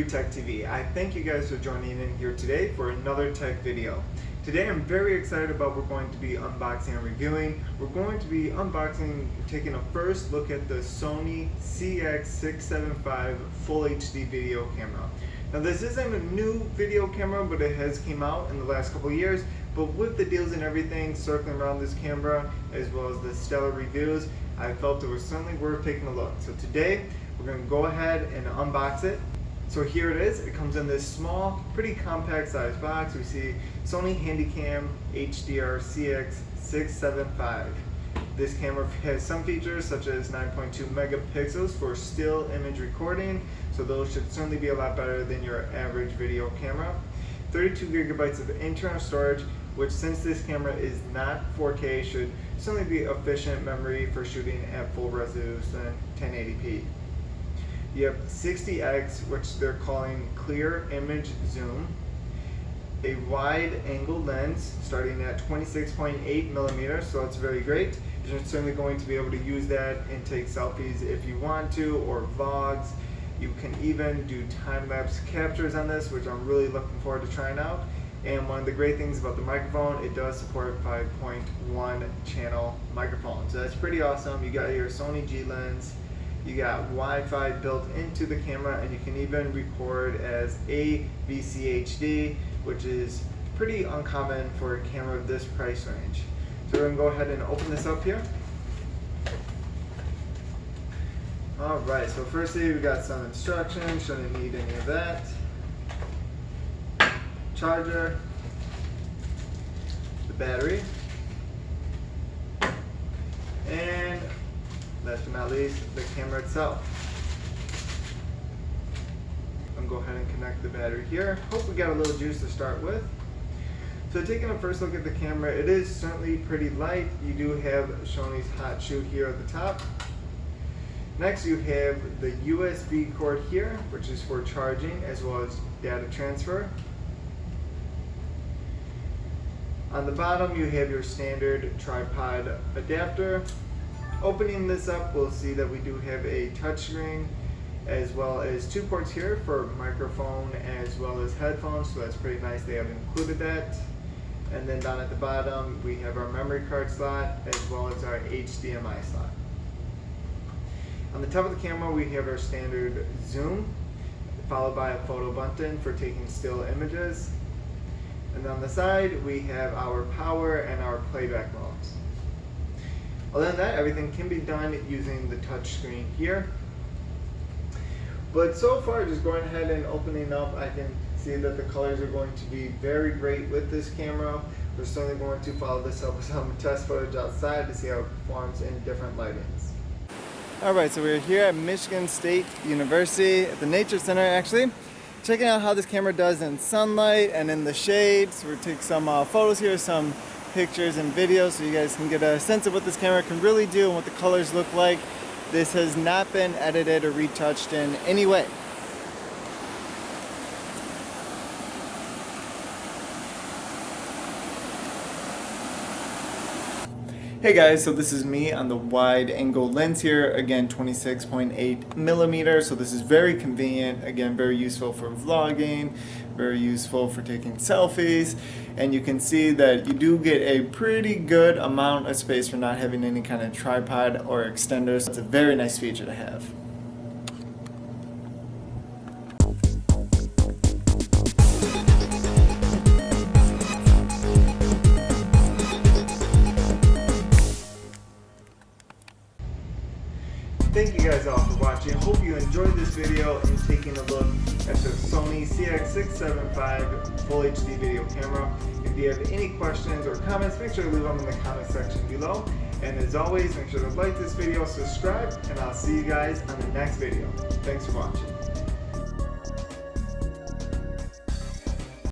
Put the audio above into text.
Free Tech TV. I thank you guys for joining in here today for another tech video. Today I'm very excited about what we're going to be unboxing and reviewing. We're going to be unboxing, taking a first look at the Sony CX675 Full HD video camera. Now this isn't a new video camera, but it has came out in the last couple of years. But with the deals and everything circling around this camera, as well as the stellar reviews, I felt it was certainly worth taking a look. So today, we're going to go ahead and unbox it. So here it is. It comes in this small, pretty compact size box. We see Sony handycam HDR-CX675. This camera has some features such as 9.2 megapixels for still image recording, so those should certainly be a lot better than your average video camera. 32 gigabytes of internal storage, which since this camera is not 4K, should certainly be efficient memory for shooting at full resolution 1080p. You have 60x, which they're calling clear image zoom, a wide angle lens starting at 26.8 millimeters, so that's very great. You're certainly going to be able to use that and take selfies if you want to, or vlogs. You can even do time-lapse captures on this, which I'm really looking forward to trying out. And one of the great things about the microphone, it does support 5.1 channel microphone. So that's pretty awesome. You got your Sony G lens, you got Wi-Fi built into the camera, and you can even record as AVCHD, which is pretty uncommon for a camera of this price range. So we're gonna go ahead and open this up here. Alright, so firstly we got some instructions, shouldn't need any of that. Charger, the battery, and last but not least, the camera itself. I'm gonna go ahead and connect the battery here. Hope we got a little juice to start with. So taking a first look at the camera, it is certainly pretty light. You do have Sony's hot shoe here at the top. Next you have the USB cord here, which is for charging as well as data transfer. On the bottom you have your standard tripod adapter. Opening this up, we'll see that we do have a touchscreen as well as two ports here for microphone as well as headphones, so that's pretty nice, they have included that. And then down at the bottom we have our memory card slot as well as our HDMI slot. On the top of the camera we have our standard zoom, followed by a photo button for taking still images. And on the side we have our power and our playback modes. Other than that, everything can be done using the touch screen here. But so far, just going ahead and opening up, I can see that the colors are going to be very great with this camera. We're certainly going to follow this up with some test footage outside to see how it performs in different lightings. Alright, so we're here at Michigan State University, at the Nature Center actually, checking out how this camera does in sunlight and in the shade. So we're taking some photos here, some pictures and videos, so you guys can get a sense of what this camera can really do and what the colors look like. This has not been edited or retouched in any way. Hey guys, so this is me on the wide angle lens here, again 26.8 millimeters, so this is very convenient, again very useful for vlogging, very useful for taking selfies, and you can see that you do get a pretty good amount of space for not having any kind of tripod or extenders. It's a very nice feature to have. Thank you guys all for watching. Hope you enjoyed this video and taking a look at the Sony CX675 Full HD video camera. If you have any questions or comments, make sure to leave them in the comment section below. And as always, make sure to like this video, subscribe, and I'll see you guys on the next video. Thanks for watching.